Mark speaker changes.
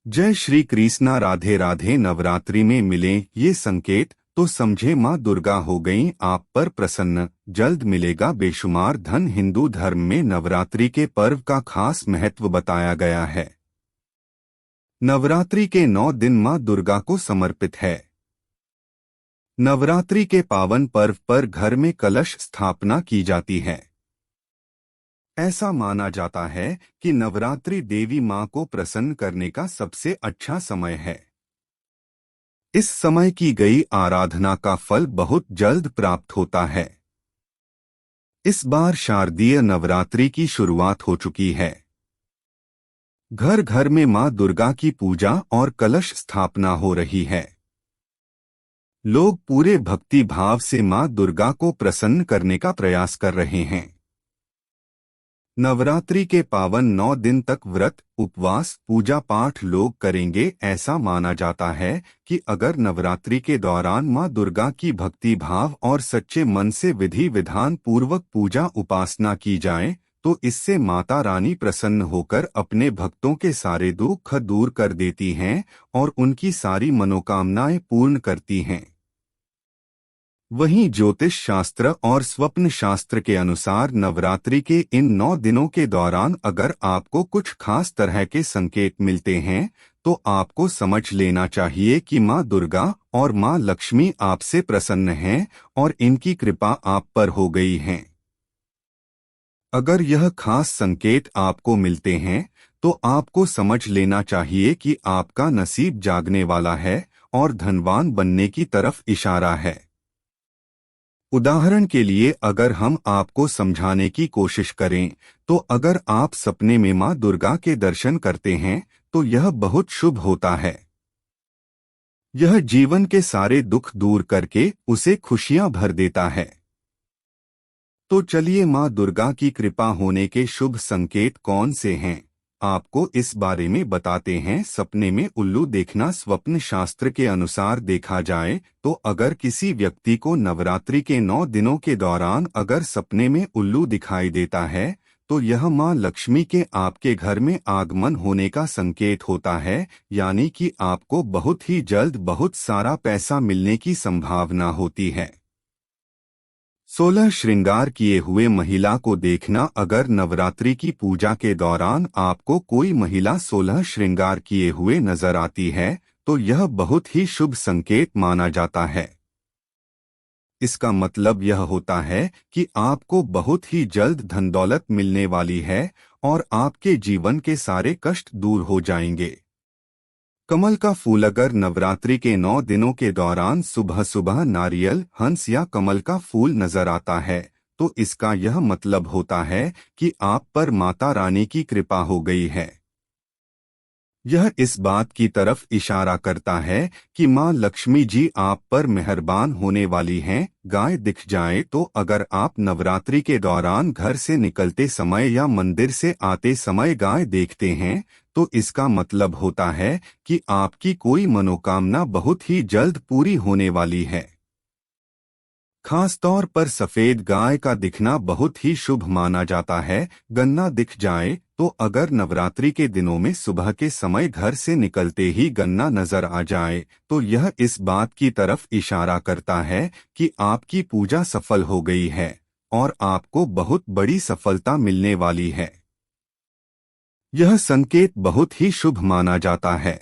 Speaker 1: जय श्री कृष्णा। राधे राधे। नवरात्रि में मिले ये संकेत तो समझे माँ दुर्गा हो गईं आप पर प्रसन्न, जल्द मिलेगा बेशुमार धन। हिंदू धर्म में नवरात्रि के पर्व का खास महत्व बताया गया है। नवरात्रि के 9 दिन माँ दुर्गा को समर्पित है। नवरात्रि के पावन पर्व पर घर में कलश स्थापना की जाती है। ऐसा माना जाता है कि नवरात्रि देवी माँ को प्रसन्न करने का सबसे अच्छा समय है। इस समय की गई आराधना का फल बहुत जल्द प्राप्त होता है। इस बार शारदीय नवरात्रि की शुरुआत हो चुकी है। घर घर में माँ दुर्गा की पूजा और कलश स्थापना हो रही है। लोग पूरे भक्ति भाव से माँ दुर्गा को प्रसन्न करने का प्रयास कर रहे हैं। नवरात्रि के पावन 9 दिन तक व्रत, उपवास, पूजा पाठ लोग करेंगे। ऐसा माना जाता है कि अगर नवरात्रि के दौरान माँ दुर्गा की भक्ति भाव और सच्चे मन से विधि विधान पूर्वक पूजा उपासना की जाए तो इससे माता रानी प्रसन्न होकर अपने भक्तों के सारे दुख दूर कर देती हैं और उनकी सारी मनोकामनाएं पूर्ण करती हैं। वहीं ज्योतिष शास्त्र और स्वप्न शास्त्र के अनुसार नवरात्रि के इन 9 दिनों के दौरान अगर आपको कुछ खास तरह के संकेत मिलते हैं तो आपको समझ लेना चाहिए कि माँ दुर्गा और माँ लक्ष्मी आपसे प्रसन्न हैं और इनकी कृपा आप पर हो गई है। अगर यह खास संकेत आपको मिलते हैं तो आपको समझ लेना चाहिए कि आपका नसीब जागने वाला है और धनवान बनने की तरफ इशारा है। उदाहरण के लिए अगर हम आपको समझाने की कोशिश करें तो अगर आप सपने में माँ दुर्गा के दर्शन करते हैं तो यह बहुत शुभ होता है। यह जीवन के सारे दुख दूर करके उसे खुशियां भर देता है। तो चलिए माँ दुर्गा की कृपा होने के शुभ संकेत कौन से हैं, आपको इस बारे में बताते हैं। सपने में उल्लू देखना। स्वप्न शास्त्र के अनुसार देखा जाए तो अगर किसी व्यक्ति को नवरात्रि के 9 दिनों के दौरान अगर सपने में उल्लू दिखाई देता है तो यह माँ लक्ष्मी के आपके घर में आगमन होने का संकेत होता है, यानी कि आपको बहुत ही जल्द बहुत सारा पैसा मिलने की संभावना होती है। 16 श्रृंगार किए हुए महिला को देखना। अगर नवरात्रि की पूजा के दौरान आपको कोई महिला 16 श्रृंगार किए हुए नजर आती है तो यह बहुत ही शुभ संकेत माना जाता है। इसका मतलब यह होता है कि आपको बहुत ही जल्द धन दौलत मिलने वाली है और आपके जीवन के सारे कष्ट दूर हो जाएंगे। कमल का फूल। अगर नवरात्रि के 9 दिनों के दौरान सुबह सुबह नारियल, हंस या कमल का फूल नजर आता है तो इसका यह मतलब होता है कि आप पर माता रानी की कृपा हो गई है। यह इस बात की तरफ इशारा करता है कि माँ लक्ष्मी जी आप पर मेहरबान होने वाली हैं। गाय दिख जाए तो अगर आप नवरात्रि के दौरान घर से निकलते समय या मंदिर से आते समय गाय देखते हैं तो इसका मतलब होता है कि आपकी कोई मनोकामना बहुत ही जल्द पूरी होने वाली है। खासतौर पर सफेद गाय का दिखना बहुत ही शुभ माना जाता है। गन्ना दिख जाए तो अगर नवरात्रि के दिनों में सुबह के समय घर से निकलते ही गन्ना नजर आ जाए तो यह इस बात की तरफ इशारा करता है कि आपकी पूजा सफल हो गई है और आपको बहुत बड़ी सफलता मिलने वाली है। यह संकेत बहुत ही शुभ माना जाता है।